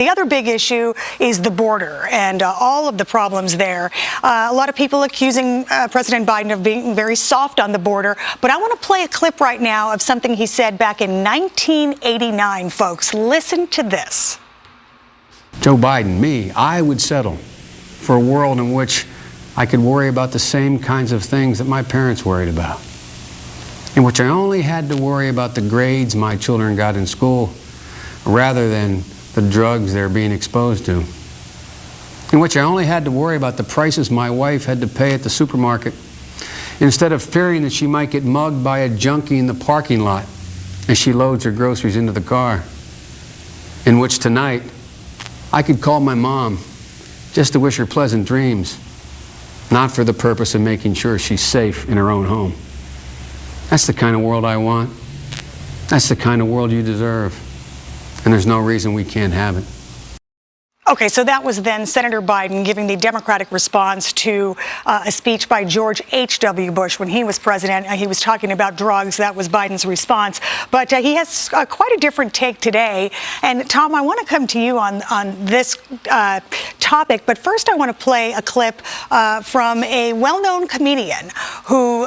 The other big issue is the border and all of the problems there. A lot of people accusing President Biden of being very soft on the border, but I want to play a clip right now of something he said back in 1989, folks. Listen to this. Joe Biden, I would settle for a world in which I could worry about the same kinds of things that my parents worried about, in which I only had to worry about the grades my children got in school rather than the drugs they're being exposed to, in which I only had to worry about the prices my wife had to pay at the supermarket instead of fearing that she might get mugged by a junkie in the parking lot as she loads her groceries into the car, in which tonight I could call my mom just to wish her pleasant dreams, not for the purpose of making sure she's safe in her own home. That's the kind of world I want. That's the kind of world you deserve. And there's no reason we can't have it. Okay, so that was then Senator Biden giving the Democratic response to a speech by George H.W. Bush when he was president. He was talking about drugs. That was Biden's response. But he has quite a different take today. And Tom, I want to come to you on this topic. But first, I want to play a clip from a well-known comedian who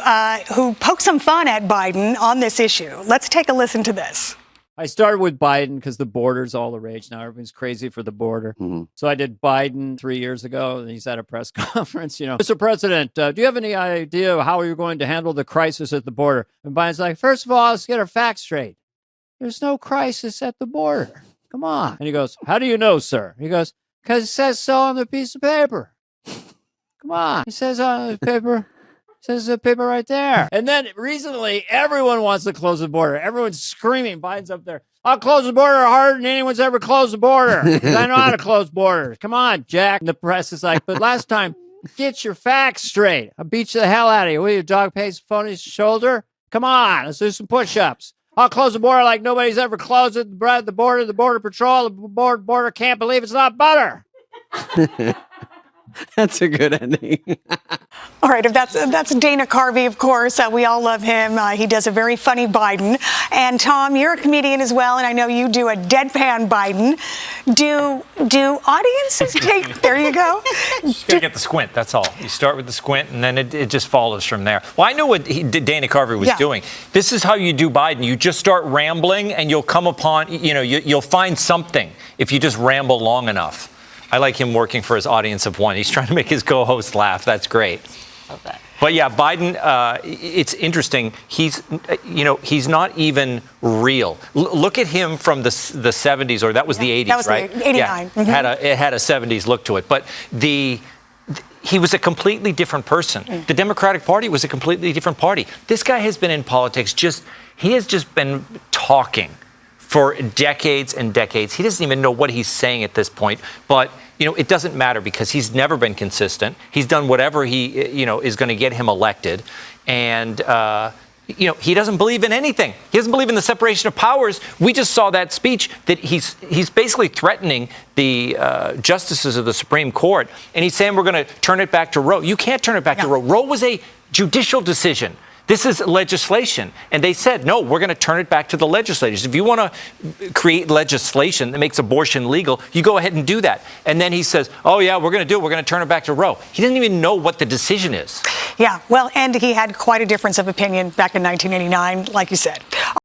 poked some fun at Biden on this issue. Let's take a listen to this. I started with Biden because the border's all the rage now. Everybody's crazy for the border. So I did Biden 3 years ago, and he's at a press conference, Mr. President, do you have any idea how you're going to handle the crisis at the border? And Biden's like, first of all, let's get our facts straight. There's no crisis at the border. Come on. And he goes, how do you know, sir? He goes, because it says so on the piece of paper. Come on. He says on the paper. Says the paper right there. And then recently, everyone wants to close the border. Everyone's screaming. Biden's up there. I'll close the border harder than anyone's ever closed the border. I know how to close borders. Come on, Jack. And the press is like, but last time, get your facts straight. I'll beat you the hell out of you. Will your dog pays phone his shoulder? Come on, let's do some push-ups. I'll close the border like nobody's ever closed it. The border patrol, the border can't believe it's not butter. That's a good ending. All right, if that's Dana Carvey, of course. We all love him. He does a very funny Biden. And Tom, you're a comedian as well, and I know you do a deadpan Biden. Do audiences take? There you go. You gotta get the squint. That's all. You start with the squint, and then it just follows from there. Well, I know what Dana Carvey was doing. This is how you do Biden. You just start rambling, and you'll come upon. You'll find something if you just ramble long enough. I like him working for his audience of one. He's trying to make his co-host laugh. That's great. Love that. But yeah, Biden, it's interesting. He's not even real. Look at him from the 70s, or that was the 80s, that was right? The 89. Yeah, it had a 70s look to it. But he was a completely different person. The Democratic Party was a completely different party. This guy has been in politics he has just been talking for decades and decades. He doesn't even know what he's saying at this point. But, it doesn't matter because he's never been consistent. He's done whatever he, is going to get him elected. And, he doesn't believe in anything. He doesn't believe in the separation of powers. We just saw that speech that he's basically threatening the justices of the Supreme Court. And he's saying we're going to turn it back to Roe. You can't turn it back to Roe. Roe was a judicial decision. This is legislation. And they said, no, we're going to turn it back to the legislators. If you want to create legislation that makes abortion legal, you go ahead and do that. And then he says, oh, yeah, we're going to do it. We're going to turn it back to Roe. He doesn't even know what the decision is. Yeah, well, and he had quite a difference of opinion back in 1989, like you said.